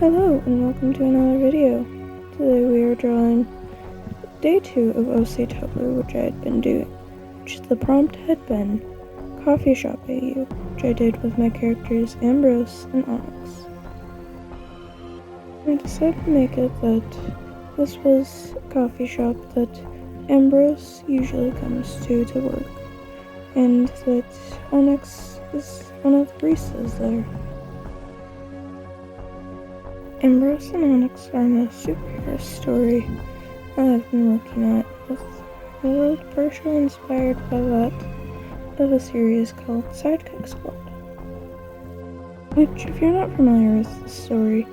Hello and welcome to another video. Today we are drawing day 2 of Oc-tober, which I had been doing, which the prompt had been Coffee Shop AU, which I did with my characters Ambrose and Onyx. I decided to make it that this was a coffee shop that Ambrose usually comes to work, and that Onyx is one of the baristas there. Ambrose and Onyx are in a superhero story that I've been looking at, with a little partially inspired by that of a series called Sidekick Squad. Which, if you're not familiar with the story,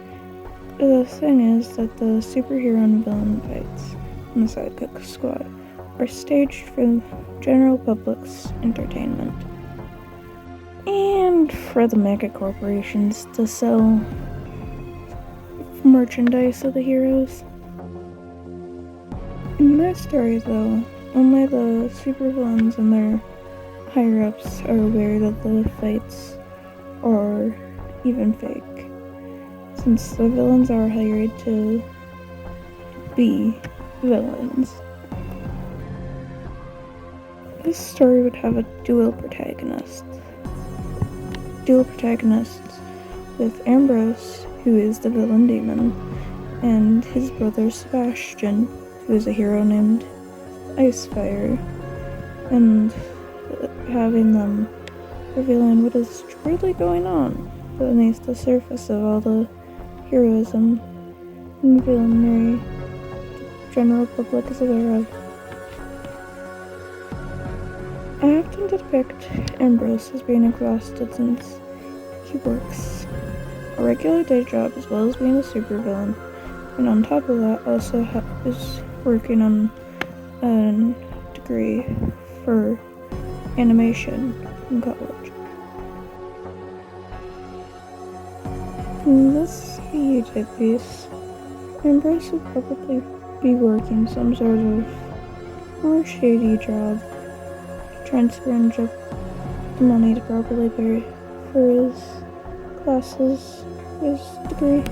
the thing is that the superhero and villain fights in the Sidekick Squad are staged for the general public's entertainment, and for the mega corporations to sell merchandise of the heroes. In my story, though, only the supervillains and their higher-ups are aware that the fights are even fake, since the villains are hired to be villains. This story would have a dual protagonists with Ambrose, who is the villain demon, and his brother Sebastian, who is a hero named Icefire, and having them revealing what is truly going on beneath the surface of all the heroism and villainy the general public is aware of. I often depict Ambrose as being exhausted since he works a regular day job as well as being a supervillain, and on top of that also is working on a degree for animation in college. In this YouTube piece, Ambrose would probably be working some sort of more shady job to try and scrounge up the money to properly pay for his classes, his degree.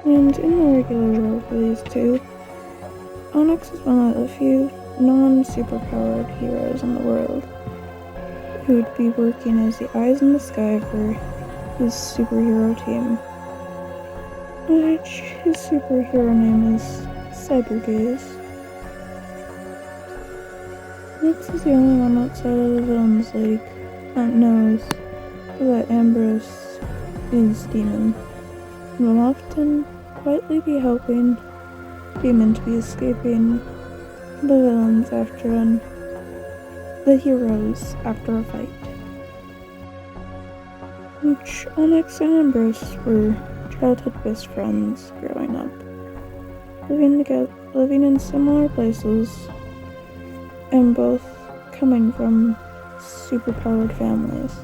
And in the regular world for these two, Onyx is one of the few non-superpowered heroes in the world who would be working as the eyes in the sky for his superhero team, which his superhero name is Cybergaze. Onyx is the only one outside of the Villains League that knows that Ambrose is Demon, and will often quietly be helping Demon to be escaping the villains the heroes after a fight. Which Onyx and Ambrose were childhood best friends growing up, living in similar places, and both coming from superpowered families.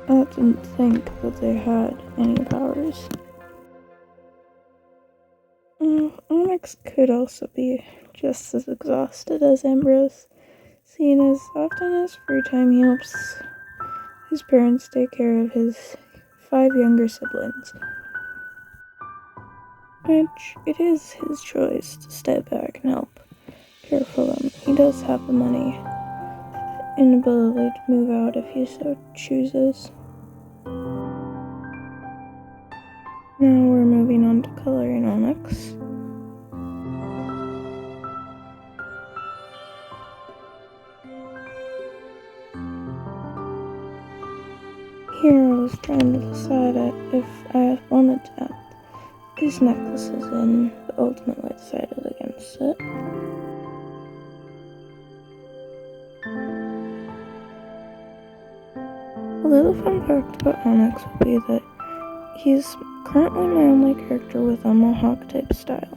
I didn't think that they had any powers. Onyx could also be just as exhausted as Ambrose, seeing as often as free time he helps his parents take care of his 5 younger siblings. Which, it is his choice to step back and help care for them. He does have the money and ability to move out if he so chooses. Now we're moving on to coloring Onyx. Here I was trying to decide if I wanted to add these necklaces in, but ultimately decided against it. A little fun fact about Onyx would be that he's currently my only character with a mohawk type hairstyle.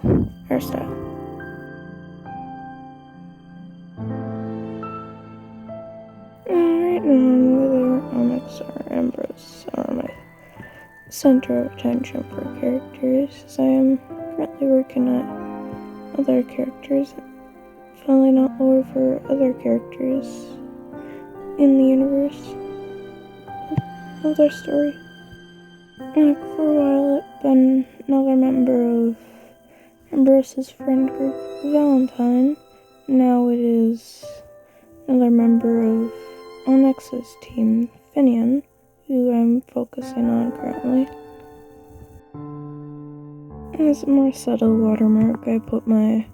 Right now, whether Onyx or Ambrose are my center of attention for characters, as I am currently working at other characters, filling out lore for other characters in the universe. of their story. Like, for a while, it's been another member of Ambrose's friend group, Valentine. Now it is another member of Onyx's team, Finian, who I'm focusing on currently. As a more subtle watermark, I put my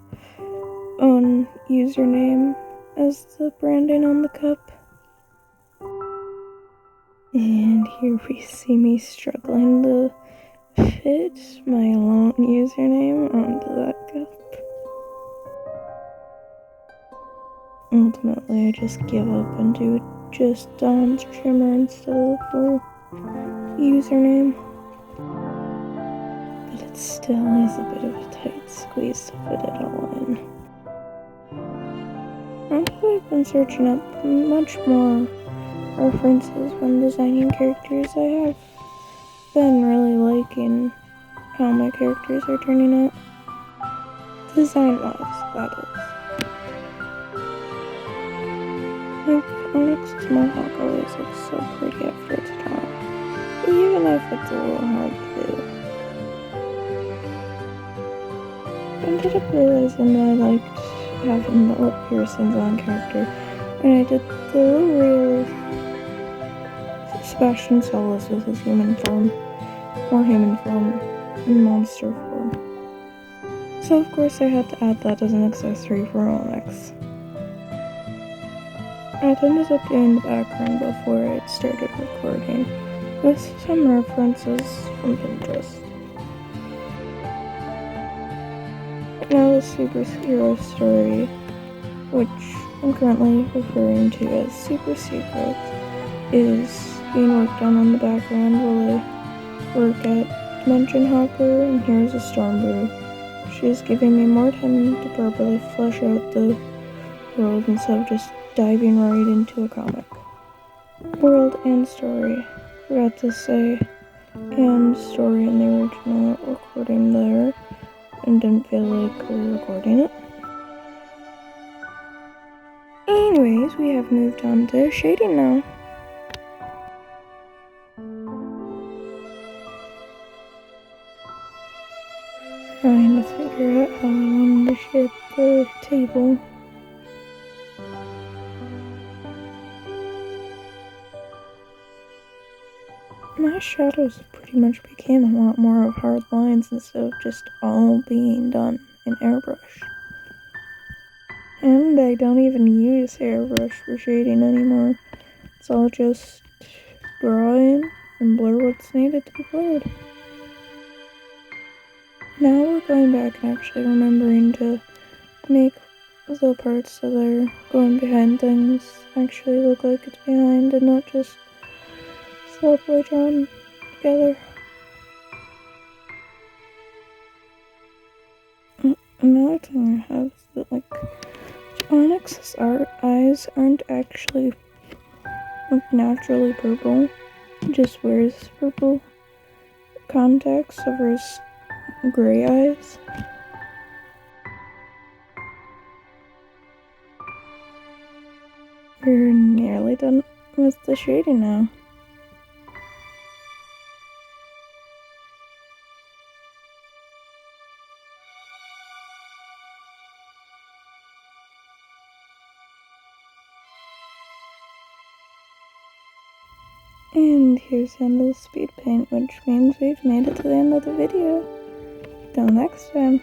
own username as the branding on the cup. And here we see me struggling to fit my long username onto that cup. Ultimately, I just give up and do just Don's trimmer instead of the full username. But it still is a bit of a tight squeeze to fit it all in. Actually, I've been searching up much more references when designing characters. I have been really liking how my characters are turning out. Design-wise, that is. Like, Onyx's mohawk always looks so pretty at first draw, even if it's a little hard to do. I ended up realizing that I liked having the lip piercings on character, and I did the real Sebastian Solis with his human form, and monster form. So of course I had to add that as an accessory for Onyx. I ended up doing the background before I started recording, with some references from Pinterest. Now the superhero story, which I'm currently referring to as Super Secret, is being worked on the background while I work at Dimension Hopper and Here's a Storm Brew. She's giving me more time to properly flesh out the world instead of just diving right into a comic. World and story. Forgot to say and story in the original recording there, and didn't feel like re-recording it. Anyways, we have moved on to shading now. Trying to figure out how I wanted to shape the table. My shadows pretty much became a lot more of hard lines instead of just all being done in airbrush. And I don't even use airbrush for shading anymore. It's all just draw in and blur what's needed to be blurred. Now we're going back and actually remembering to make the parts that are going behind things actually look like it's behind and not just sloppily drawn together. Another thing I have is that, like, Onyx's eyes aren't actually naturally purple. He just wears purple contacts over his gray eyes. We're nearly done with the shading now. And here's the end of the speed paint, which means we've made it to the end of the video. Till next time.